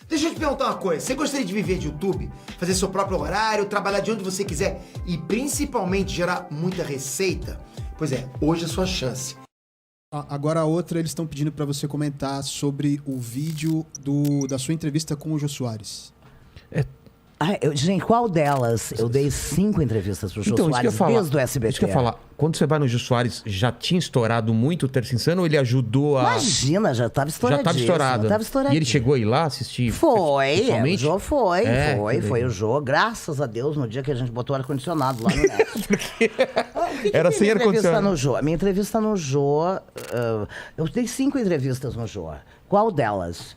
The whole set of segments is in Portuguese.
Deixa eu te perguntar uma coisa. Você gostaria de viver de YouTube? Fazer seu próprio horário, trabalhar de onde você quiser e principalmente gerar muita receita? Pois é, hoje é a sua chance. Agora a outra, eles estão pedindo para você comentar sobre o vídeo da sua entrevista com o Jô Soares. Gente, qual delas? Eu dei 5 entrevistas pro Jô Soares desde o SBT. Isso que eu ia falar. Quando você vai no Jô Soares, já tinha estourado muito o Terça Insana ou ele ajudou a... Imagina, já tava estouradíssimo. Já tava estourado. Já tava estouradinho. E ele chegou a ir lá assistir? Foi, o Jô foi o Jô. Graças a Deus, no dia que a gente botou ar-condicionado lá no Neto. Era sem ar-condicionado. A minha entrevista no Jô, eu dei 5 entrevistas no Jô. Qual delas?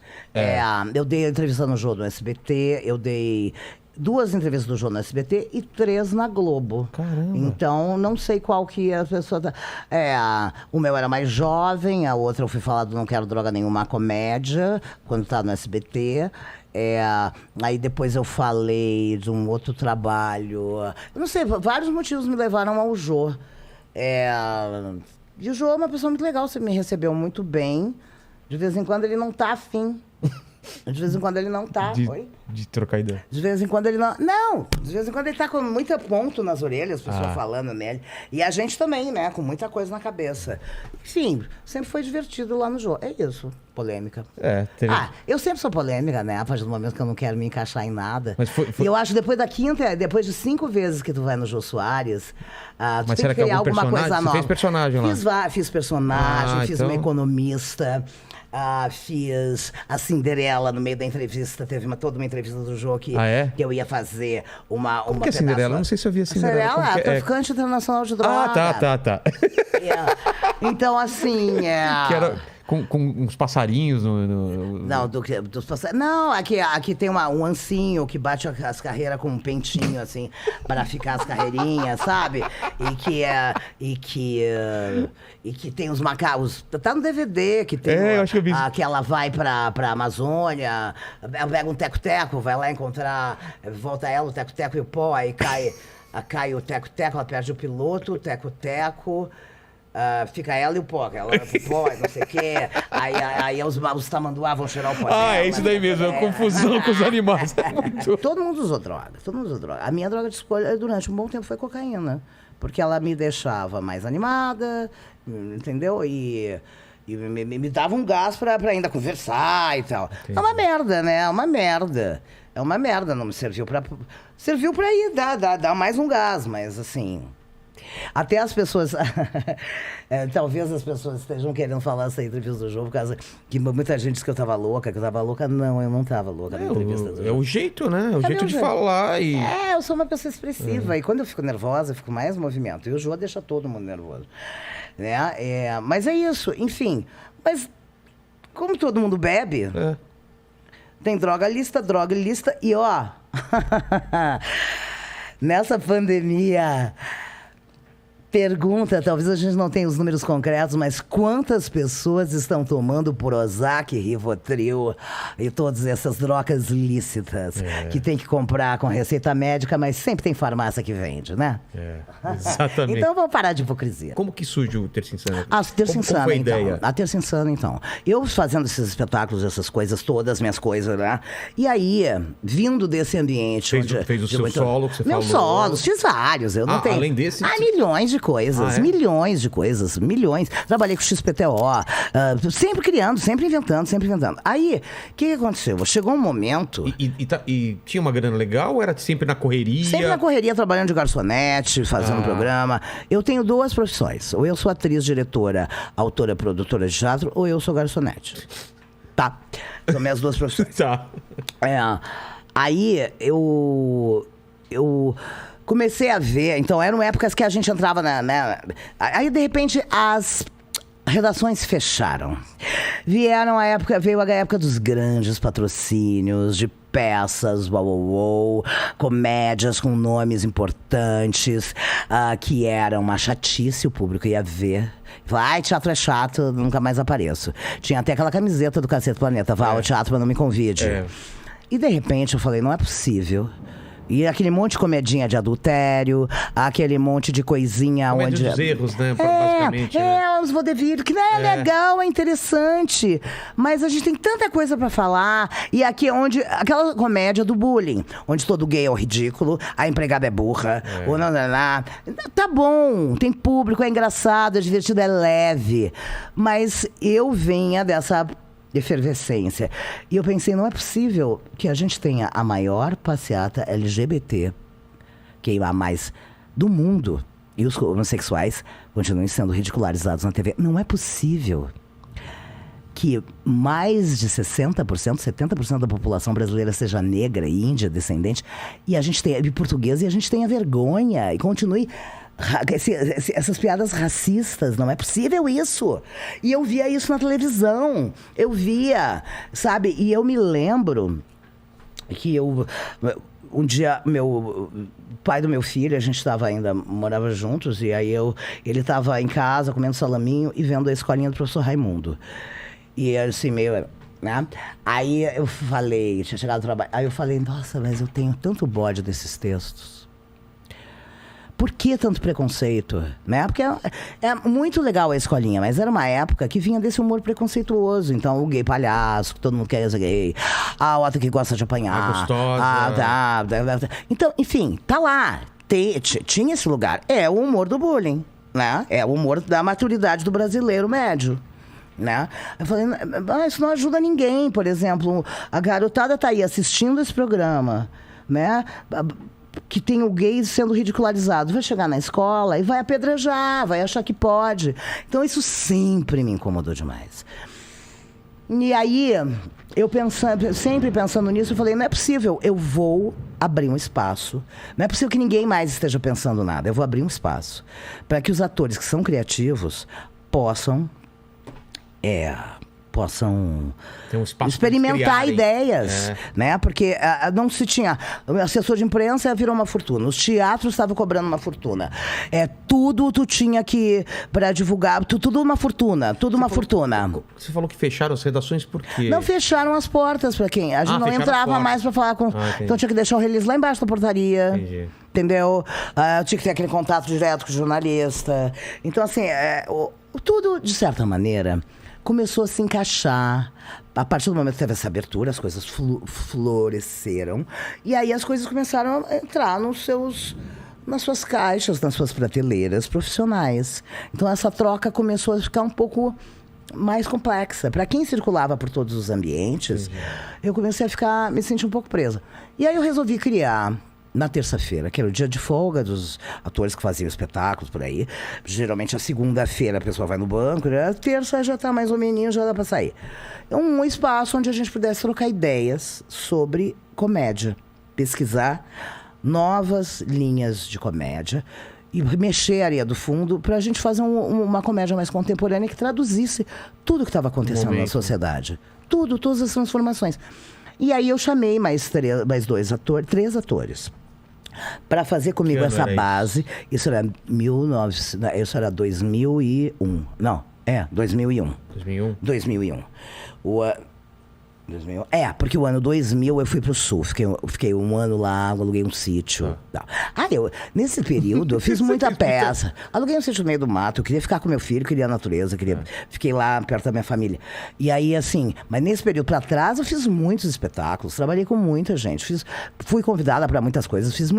Eu dei a entrevista no Jô do SBT, eu dei 2 entrevistas do Jô no SBT e 3 na Globo. Caramba. Então, não sei qual que a pessoa... o meu era mais jovem, a outra eu fui falar do Não Quero Droga Nenhuma, comédia, quando tá no SBT. Aí depois eu falei de um outro trabalho. Eu não sei, vários motivos me levaram ao Jô. E o Jô é uma pessoa muito legal, você me recebeu muito bem. De vez em quando ele não tá afim. De vez em quando ele não tá. De trocar ideia. De vez em quando ele não... Não! De vez em quando ele tá com muita ponto nas orelhas, pessoas falando nele. E a gente também, né? Com muita coisa na cabeça. Enfim, sempre foi divertido lá no Jô. É isso. Polêmica. Eu sempre sou polêmica, né? A partir do momento que eu não quero me encaixar em nada. Mas E eu acho que depois de 5 vezes que tu vai no Jô Soares, tu tem que criar alguma coisa nova. Você fez personagem lá? Fiz personagem, fiz uma economista. Fiz a Cinderela no meio da entrevista. Teve toda uma entrevista do Jô que eu ia fazer uma... Como que é Cinderela? Eu não sei se eu vi a Cinderela. Cinderela, traficante internacional de droga. Tá. Então, assim... Que era... Com uns passarinhos Não, dos passarinhos. Não, aqui tem um ancinho que bate as carreiras com um pentinho, assim, para ficar as carreirinhas, sabe? E que tem os macacos. Tá no DVD que tem. Eu acho que eu vi. Que ela vai pra Amazônia, ela pega um teco-teco, vai lá encontrar, volta ela, o teco-teco e o pó, aí cai o teco-teco, ela perde o piloto, o teco-teco. Fica ela e o pó, ela olha pro pó, não sei o quê. Aí os tamanduá vão cheirar o pó dela. É isso daí mesmo, é confusão com os animais. Todo mundo usou droga, A minha droga de escolha durante um bom tempo foi cocaína. Porque ela me deixava mais animada, entendeu? E me dava um gás pra ainda conversar e tal. Entendi. É uma merda, né? É uma merda, não me serviu pra... Serviu pra ir dar mais um gás, mas assim... Até as pessoas... talvez as pessoas estejam querendo falar essa entrevista do Jô, por causa que muita gente disse que eu tava louca, Não, eu não tava louca na entrevista do Jô. É o jeito, né? É o jeito de falar e... eu sou uma pessoa expressiva. E quando eu fico nervosa, eu fico mais movimento. E o Jô deixa todo mundo nervoso. Né? Mas é isso, enfim. Mas como todo mundo bebe, tem droga lista, e ó... nessa pandemia... Pergunta, talvez a gente não tenha os números concretos, mas quantas pessoas estão tomando Prozac, Rivotril e todas essas drogas lícitas que tem que comprar com receita médica, mas sempre tem farmácia que vende, né? Exatamente. Então vamos parar de hipocrisia. Como que surge o Terça Insana? Terça Insana, foi a então. ideia? A Terça Insana, então. Eu fazendo esses espetáculos, essas coisas todas, minhas coisas, né? E aí, vindo desse ambiente... Fez o seu solo que você falou? Meus solos, fiz vários. Eu não tenho... Além desse... milhões de coisas, milhões de coisas, milhões. Trabalhei com XPTO, sempre criando, sempre inventando. Aí, o que aconteceu? Chegou um momento... E tinha uma grana legal ou era sempre na correria? Sempre na correria, trabalhando de garçonete, fazendo programa. Eu tenho 2 profissões. Ou eu sou atriz, diretora, autora, produtora de teatro, ou eu sou garçonete. Tá? São minhas 2 profissões. Tá. Aí, eu comecei a ver, então eram épocas que a gente entrava aí de repente as redações fecharam. Veio a época dos grandes patrocínios, de peças, comédias com nomes importantes, que eram uma chatice, o público ia ver. Vai, teatro é chato, nunca mais apareço. Tinha até aquela camiseta do Cacete Planeta, vá ao teatro, mas não me convide. E de repente eu falei, não é possível E aquele monte de comedinha de adultério, aquele monte de coisinha Comédia onde... dos erros, né? Basicamente. né? Os vaudeville, que não é legal, é interessante. Mas a gente tem tanta coisa pra falar. E aqui onde... Aquela comédia do bullying, onde todo gay é o ridículo, a empregada é burra, ou não. Tá bom, tem público, é engraçado, é divertido, é leve. Mas eu vinha dessa efervescência. E eu pensei, não é possível que a gente tenha a maior passeata LGBT mais do mundo e os homossexuais continuem sendo ridicularizados na TV. Não é possível que mais de 60%, 70% da população brasileira seja negra e índia, descendente, e a gente tenha português, e a gente tenha vergonha e continue essas piadas racistas. Não é possível isso. E eu via isso na televisão. Eu via, sabe? E eu me lembro que um dia, o pai do meu filho, a gente morava juntos, e aí ele estava em casa comendo salaminho e vendo a escolinha do professor Raimundo. E assim, meio... né? Aí eu falei, tinha chegado do trabalho, aí eu falei, nossa, mas eu tenho tanto bode desses textos. Por que tanto preconceito? Né? Porque é muito legal a escolinha, mas era uma época que vinha desse humor preconceituoso. Então, o gay palhaço, que todo mundo quer ser gay. A outra que gosta de apanhar. A gostosa. Então, enfim, tá lá. Tinha esse lugar. É o humor do bullying, né? É o humor da maturidade do brasileiro médio. Né? Eu falei, isso não ajuda ninguém. Por exemplo, a garotada tá aí assistindo esse programa, né? Que tem o gay sendo ridicularizado, vai chegar na escola e vai apedrejar, vai achar que pode. Então isso sempre me incomodou demais. E aí, sempre pensando nisso, eu falei, não é possível, eu vou abrir um espaço. Não é possível que ninguém mais esteja pensando nada. Eu vou abrir um espaço para que os atores que são criativos possam Tem um espaço experimentar ideias, né? Porque não se tinha... O assessor de imprensa virou uma fortuna. Os teatros estavam cobrando uma fortuna. Tudo tu tinha que... Para divulgar... Tudo uma fortuna. Fortuna. Você falou que fecharam as redações por quê? Não, fecharam as portas para quem... A gente não entrava mais para falar com... Então tinha que deixar o release lá embaixo da portaria. Entendi. Entendeu? Tinha que ter aquele contato direto com o jornalista. Então, assim, tudo, de certa maneira... começou a se encaixar. A partir do momento que teve essa abertura, as coisas floresceram. E aí as coisas começaram a entrar nas suas caixas, nas suas prateleiras profissionais. Então essa troca começou a ficar um pouco mais complexa. Para quem circulava por todos os ambientes, eu comecei a me sentir um pouco presa. E aí eu resolvi criar... Na terça-feira, que era o dia de folga dos atores que faziam espetáculos por aí. Geralmente, a segunda-feira a pessoa vai no banco, né? A terça já tá mais ou menos, já dá pra sair. É um espaço onde a gente pudesse trocar ideias sobre comédia. Pesquisar novas linhas de comédia e mexer a areia do fundo pra gente fazer uma comédia mais contemporânea que traduzisse tudo que estava acontecendo na sociedade. Todas as transformações. E aí eu chamei mais três atores para fazer comigo essa base. Isso era 2001. Não, 2001. 2001. Porque o ano 2000 eu fui pro sul, fiquei um ano lá, aluguei um sítio. Nesse período eu fiz muita peça. Aluguei um sítio no meio do mato, eu queria ficar com meu filho, queria a natureza, fiquei lá perto da minha família. E aí, assim, mas nesse período pra trás eu fiz muitos espetáculos, trabalhei com muita gente, fui convidada pra muitas coisas, fiz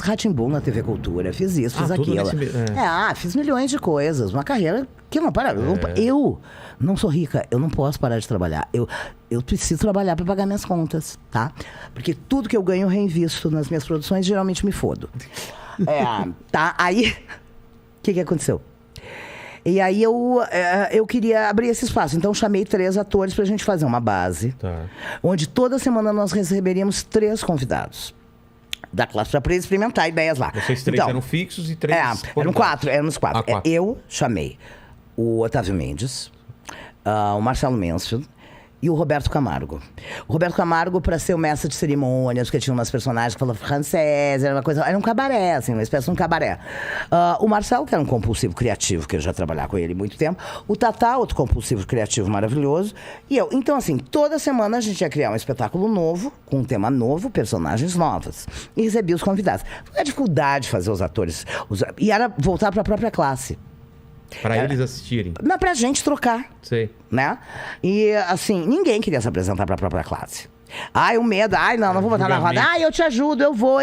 Rá-Tim-Bum na TV Cultura, fiz isso, fiz aquilo. Fiz milhões de coisas, uma carreira que não para. Eu não sou rica, eu não posso parar de trabalhar. Eu preciso trabalhar para pagar minhas contas, tá? Porque tudo que eu ganho eu reinvisto nas minhas produções, geralmente me fodo. Tá? Aí, o que aconteceu? E aí eu queria abrir esse espaço. Então, chamei 3 atores pra gente fazer uma base. Tá. Onde toda semana nós receberíamos 3 convidados da classe para experimentar ideias lá. Vocês 3 eram fixos e 3... éramos 4. Eu chamei o Otávio Mendes, o Marcelo Mansfield e o Roberto Camargo. O Roberto Camargo, para ser o mestre de cerimônias, porque tinha umas personagens que falavam francês, era uma coisa, era um cabaré, assim, uma espécie de um cabaré. O Marcelo, que era um compulsivo criativo, que eu já trabalhava com ele há muito tempo. O Tatá, outro compulsivo criativo maravilhoso. E eu. Então, assim, toda semana a gente ia criar um espetáculo novo, com um tema novo, personagens novas. E recebia os convidados. Foi a dificuldade de fazer os atores. E era voltar para a própria classe. Pra eles assistirem. Não, pra gente trocar. Sei. Né? E, assim, ninguém queria se apresentar pra própria classe. Ai, o medo. Ai, não vou botar na roda. Ai, eu te ajudo, eu vou.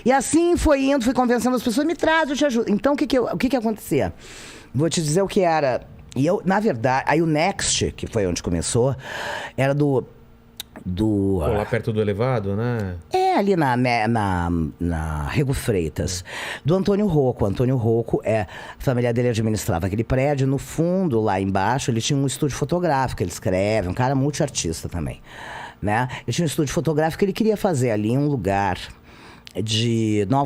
E assim foi indo, fui convencendo as pessoas, me traz, eu te ajudo. Então, o que acontecia? Vou te dizer o que era. E eu, na verdade, aí o Next, que foi onde começou, era do Pô, lá perto do elevado, né? Ali na Rego Freitas, do Antônio Rocco. Antônio Rocco, a família dele administrava aquele prédio. No fundo, lá embaixo, ele tinha um estúdio fotográfico, ele escreve, um cara multiartista também, né? Ele tinha um estúdio fotográfico que ele queria fazer ali um lugar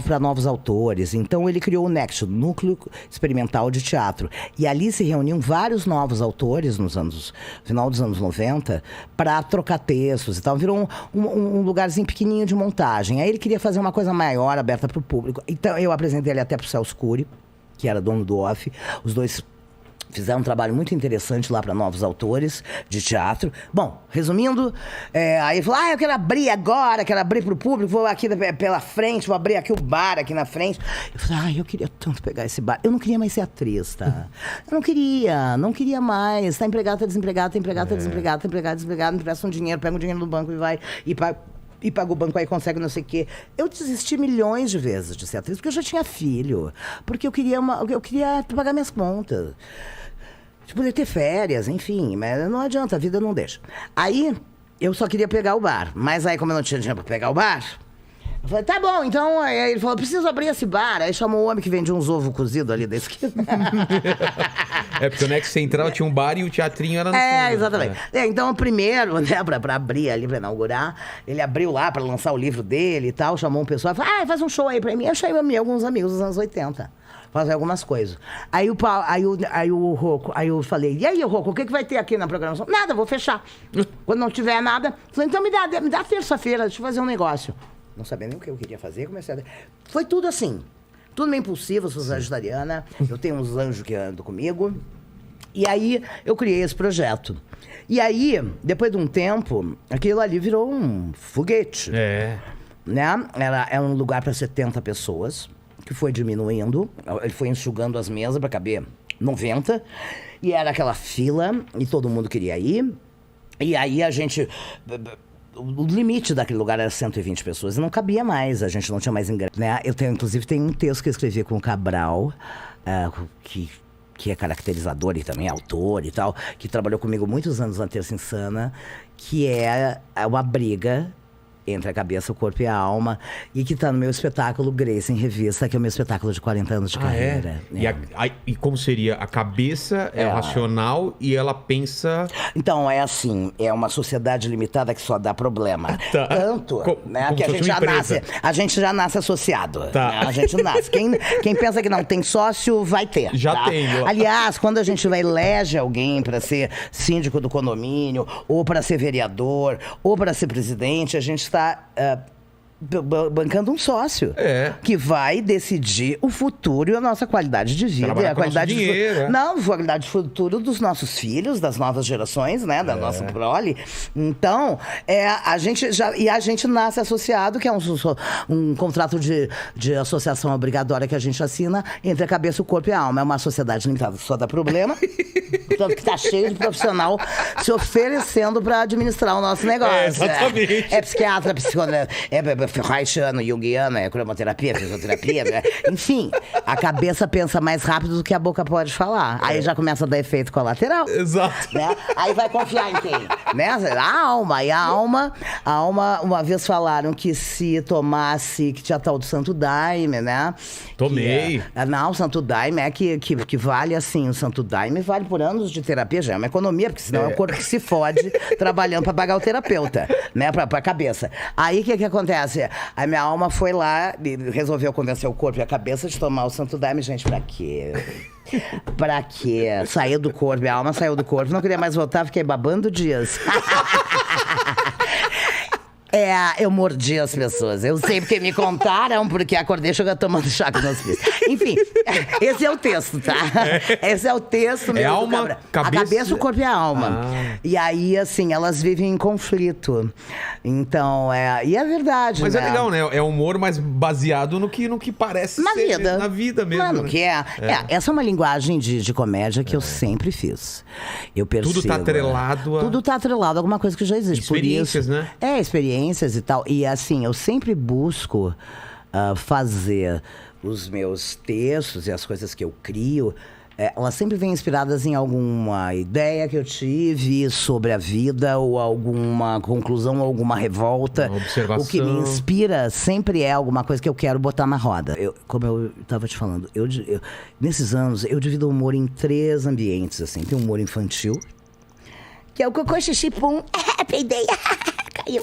para novos autores. Então ele criou o Next, o Núcleo Experimental de Teatro. E ali se reuniam vários novos autores no final dos anos 90 para trocar textos e tal. Virou um lugarzinho pequenininho de montagem. Aí ele queria fazer uma coisa maior, aberta para o público. Então eu apresentei ele até para o Celso Cury, que era dono do Off. Os dois fizeram um trabalho muito interessante lá para novos autores de teatro. Bom, resumindo, aí ele falou, eu quero abrir agora, quero abrir pro público, vou aqui pela frente, vou abrir aqui o bar aqui na frente. Eu falei, eu queria tanto pegar esse bar. Eu não queria mais ser atriz, tá? Eu não queria mais. Tá empregado, tá desempregado, tá empregado, tá desempregado, tá empregado, desempregado, me presta um dinheiro, pega um dinheiro no banco e vai, e paga o banco, aí consegue não sei o quê. Eu desisti milhões de vezes de ser atriz, porque eu já tinha filho, porque eu queria pagar minhas contas, de poder ter férias, enfim, mas não adianta, a vida não deixa. Aí, eu só queria pegar o bar, mas aí como eu não tinha dinheiro pra pegar o bar, eu falei, tá bom, então, aí ele falou, preciso abrir esse bar. Aí chamou um homem que vendia uns ovos cozidos ali da esquina. Porque o Next Central tinha um bar e o teatrinho era no fundo. Exatamente. Então, o primeiro, né, pra abrir ali, pra inaugurar, ele abriu lá pra lançar o livro dele e tal, chamou um pessoal, falou, faz um show aí pra mim. Eu chamei alguns amigos dos anos 80. Fazer algumas coisas. Aí o Rocco, aí eu falei, e aí, Rocco, o que vai ter aqui na programação? Nada, vou fechar. Quando não tiver nada, falei, então me dá terça-feira, deixa eu fazer um negócio. Não sabia nem o que eu queria fazer, comecei a... Foi tudo assim, tudo meio impulsivo, eu sou sagitariana, eu tenho uns anjos que andam comigo. E aí eu criei esse projeto. E aí, depois de um tempo, aquilo ali virou um foguete. Né? Era um lugar para 70 pessoas. Que foi diminuindo, ele foi enxugando as mesas para caber 90, e era aquela fila, e todo mundo queria ir, e aí o limite daquele lugar era 120 pessoas, e não cabia mais, a gente não tinha mais ingresso, né? Inclusive, tem um texto que eu escrevi com o Cabral, que é caracterizador e também autor e tal, que trabalhou comigo muitos anos na Terça Insana, que é uma briga entre a cabeça, o corpo e a alma, e que tá no meu espetáculo Grace em Revista, que é o meu espetáculo de 40 anos de carreira. E como seria? A cabeça é racional e ela pensa... Então, é assim, é uma sociedade limitada que só dá problema. Tanto, né, que a gente já nasce associado. Né? A gente nasce. Quem pensa que não tem sócio, vai ter. Já tem. Aliás, quando a gente vai elege alguém para ser síndico do condomínio, ou para ser vereador, ou para ser presidente, a gente está bancando um sócio que vai decidir o futuro e a nossa qualidade de vida. E a qualidade a qualidade de futuro dos nossos filhos, das novas gerações, né? Da nossa prole. Então, a gente nasce associado, que é um contrato de associação obrigatória que a gente assina entre a cabeça, o corpo e a alma. É uma sociedade limitada que só dá problema. Tanto que tá cheio de profissional se oferecendo para administrar o nosso negócio. Exatamente. É psiquiatra, Reichiano, Jungiano, cromoterapia, fisioterapia, né? Enfim, a cabeça pensa mais rápido do que a boca pode falar. Aí já começa a dar efeito colateral. Exato. Né? Aí vai confiar em quem? Né? A alma, uma vez falaram que se tomasse, que tinha tal do Santo Daime, né? Tomei. Não, o Santo Daime que vale assim, o Santo Daime vale por anos de terapia, já é uma economia, porque senão é o corpo que se fode trabalhando para pagar o terapeuta, né? Pra cabeça. Aí o que acontece? verdade. A minha alma foi lá e resolveu convencer o corpo e a cabeça de tomar o Santo Daime. Gente, pra quê? Pra quê? Saiu do corpo, minha alma saiu do corpo. Não queria mais voltar, fiquei babando dias. Eu mordi as pessoas. Eu sei porque me contaram, porque acordei tomando chá com meus filhos. Enfim, esse é o texto, tá? Esse é o texto mesmo. Alma, cabeça... A cabeça, o corpo e a alma. E aí, assim, elas vivem em conflito. Então, e é verdade, Mas né? é legal, né? É humor, mas baseado no que parece Na ser vida. na vida mesmo. Mano, né? que essa é uma linguagem de comédia que eu sempre fiz. Eu percebo. Tudo tá atrelado a... Tudo tá atrelado a alguma coisa que já existe. Experiências, por isso, né? Experiências e tal. E assim, eu sempre busco fazer os meus textos e as coisas que eu crio, elas sempre vêm inspiradas em alguma ideia que eu tive sobre a vida, ou alguma conclusão, ou alguma revolta. Uma observação. O que me inspira sempre é alguma coisa que eu quero botar na roda. Como eu estava te falando, nesses anos eu divido o humor em 3 ambientes, assim. Tem o humor infantil, que é o cocô, xixi, pum, peidei, caiu,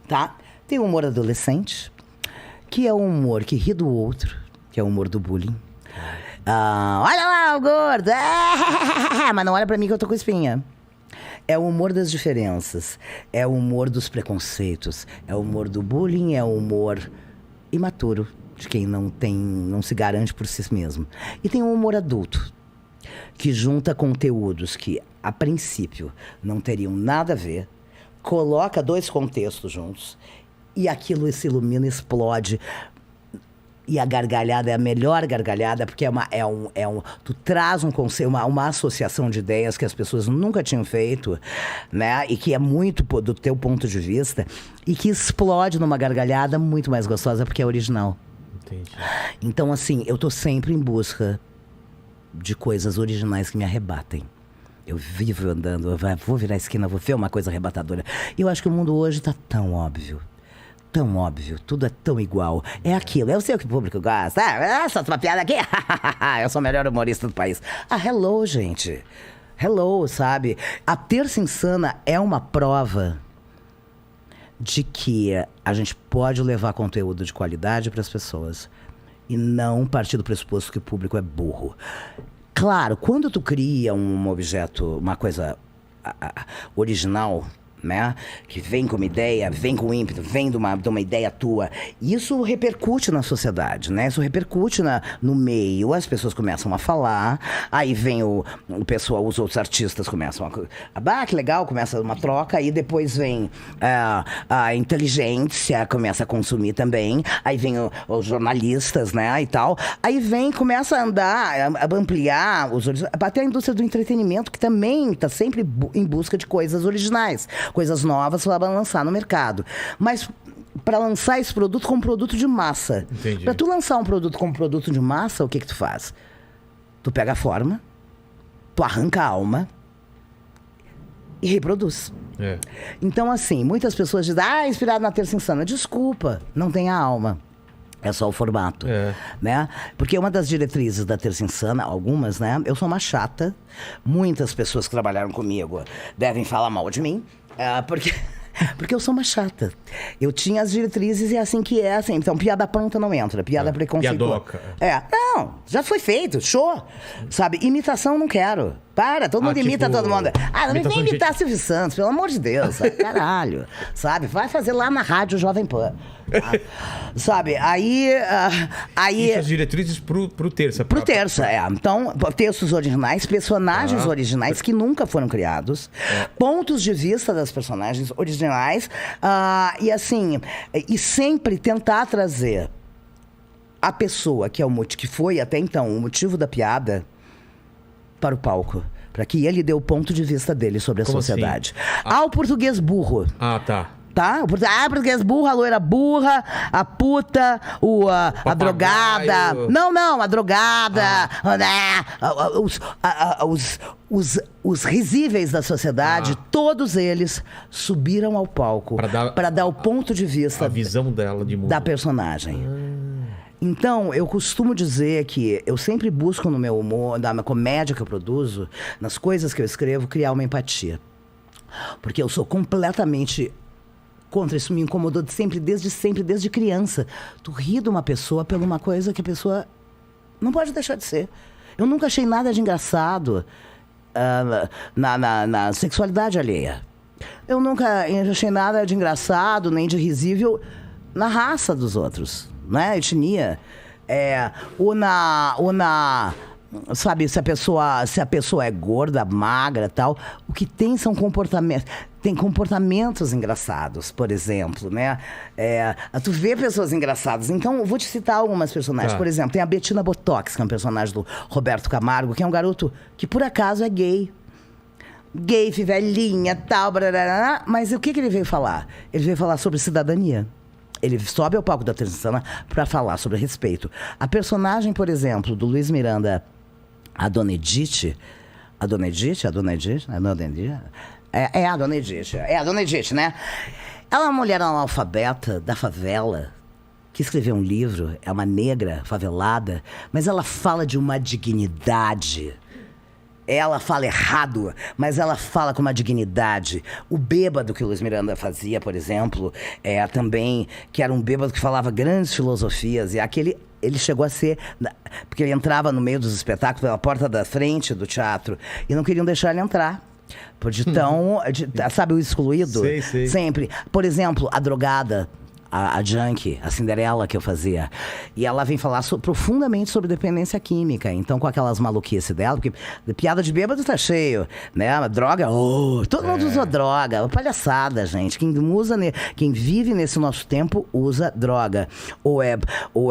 tá? Tem o humor adolescente, que é o humor que ri do outro, que é o humor do bullying. Olha lá o gordo, mas não olha pra mim que eu tô com espinha. É o humor das diferenças, é o humor dos preconceitos, é o humor do bullying, é o humor imaturo de quem não se garante por si mesmo. E tem o humor adulto, que junta conteúdos que, a princípio, não teriam nada a ver, coloca 2 contextos juntos e aquilo se ilumina, explode. E a gargalhada é a melhor gargalhada, porque tu traz um conceito, uma associação de ideias que as pessoas nunca tinham feito, né? E que é muito do teu ponto de vista, e que explode numa gargalhada muito mais gostosa, porque é original. Entendi. Então, assim, eu tô sempre em busca de coisas originais que me arrebatem. Eu vivo andando, vou virar a esquina, vou ver uma coisa arrebatadora. E eu acho que o mundo hoje tá tão óbvio. Tão óbvio, tudo é tão igual. É aquilo, eu sei o que o público gosta. Solta uma piada aqui. Eu sou o melhor humorista do país. Hello, gente. Hello, sabe? A Terça Insana é uma prova de que a gente pode levar conteúdo de qualidade para as pessoas e não partir do pressuposto que o público é burro. Claro, quando tu cria um objeto, uma coisa original, né? Que vem com uma ideia, vem com ímpeto, vem de uma ideia tua. Isso repercute na sociedade, né? Isso repercute no meio. As pessoas começam a falar, aí vem o pessoal, os outros artistas começam a... que legal, começa uma troca, aí depois vem a inteligência, começa a consumir também, aí vem os jornalistas, né? E tal. Aí começa a andar, a ampliar até a indústria do entretenimento, que também está sempre em busca de coisas originais. Coisas novas para lançar no mercado. Mas para lançar esse produto como produto de massa. Para tu lançar um produto como produto de massa, o que tu faz? Tu pega a forma, tu arranca a alma e reproduz. Então, assim, muitas pessoas dizem, inspirado na Terça Insana. Desculpa, não tem a alma. É só o formato, né? Porque uma das diretrizes da Terça Insana, algumas, né? Eu sou uma chata. Muitas pessoas que trabalharam comigo devem falar mal de mim. Porque eu sou uma chata. Eu tinha as diretrizes e é assim que é, assim. Então, piada pronta não entra, piada preconceituosa. Piadoca. Não, já foi feito, show. Sabe, imitação não quero. Para, todo mundo imita todo mundo. Não me vem imitar Silvio Santos, pelo amor de Deus. Caralho. Sabe, vai fazer lá na rádio Jovem Pan. Sabe, aí... E as diretrizes pro Terça. Pro Terça, Então, textos originais, personagens originais que nunca foram criados, pontos de vista das personagens originais, e assim, e sempre tentar trazer a pessoa que foi até então o motivo da piada para o palco, para que ele dê o ponto de vista dele sobre a sociedade. Assim? O português burro. Tá. O português burro, a loira burra, a puta, a drogada. Não, a drogada. Os risíveis da sociedade, todos eles subiram ao palco para dar o ponto de vista, a visão dela de mundo, da personagem. Então, eu costumo dizer que eu sempre busco no meu humor, na comédia que eu produzo, nas coisas que eu escrevo, criar uma empatia. Porque eu sou completamente contra. Isso me incomodou desde criança. Tu ri de uma pessoa por uma coisa que a pessoa não pode deixar de ser. Eu nunca achei nada de engraçado na sexualidade alheia. Eu nunca achei nada de engraçado, nem de risível na raça dos outros, né? Etnia. Sabe, se a pessoa é gorda, magra, tal, o que tem são comportamentos engraçados, por exemplo, né? Tu vê pessoas engraçadas. Então, eu vou te citar algumas personagens. Por exemplo, tem a Bettina Botox, que é um personagem do Roberto Camargo, que é um garoto que, por acaso, é gay. Gay, velhinha, tal, brarará, mas o que ele veio falar? Ele veio falar sobre cidadania. Ele sobe ao palco da Terça Insana para falar sobre respeito. A personagem, por exemplo, do Luiz Miranda, a Dona Edith, né? Ela é uma mulher analfabeta da favela, que escreveu um livro, é uma negra favelada, mas ela fala de uma dignidade. Ela fala errado, mas ela fala com uma dignidade. O bêbado que o Luiz Miranda fazia, por exemplo, também, que era um bêbado que falava grandes filosofias, e aquele... Ele chegou a ser... Porque ele entrava no meio dos espetáculos, pela porta da frente do teatro, e não queriam deixar ele entrar. Sabe o excluído? Sei. Sempre. Por exemplo, a drogada, a junkie, a Cinderela que eu fazia. E ela vem falar profundamente sobre dependência química. Então, com aquelas maluquices dela, porque piada de bêbado tá cheio, né? Droga, todo mundo usa droga. Palhaçada, gente. Quem vive nesse nosso tempo usa droga. Ou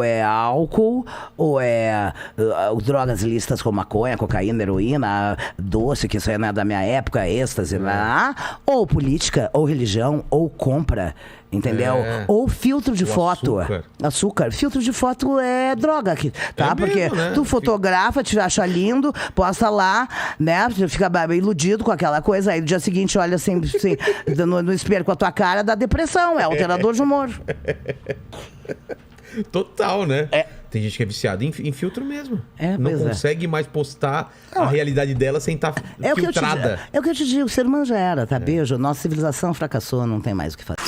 é álcool, ou é drogas ilícitas como maconha, cocaína, heroína, doce, que isso aí não é da minha época, êxtase, ou política, ou religião, ou compra. Entendeu? Ou filtro de foto. Açúcar. Filtro de foto é droga aqui, tá? Porque mesmo, né? tu fotografa, te acha lindo, posta lá, né? Fica iludido com aquela coisa. Aí no dia seguinte olha assim no espelho com a tua cara, dá depressão. É alterador de humor. Total, né? Tem gente que é viciada em filtro mesmo. Não pois consegue mais postar a realidade dela sem estar filtrada. É o que eu te digo, o ser humano já era, tá? Beijo. Nossa civilização fracassou, não tem mais o que fazer.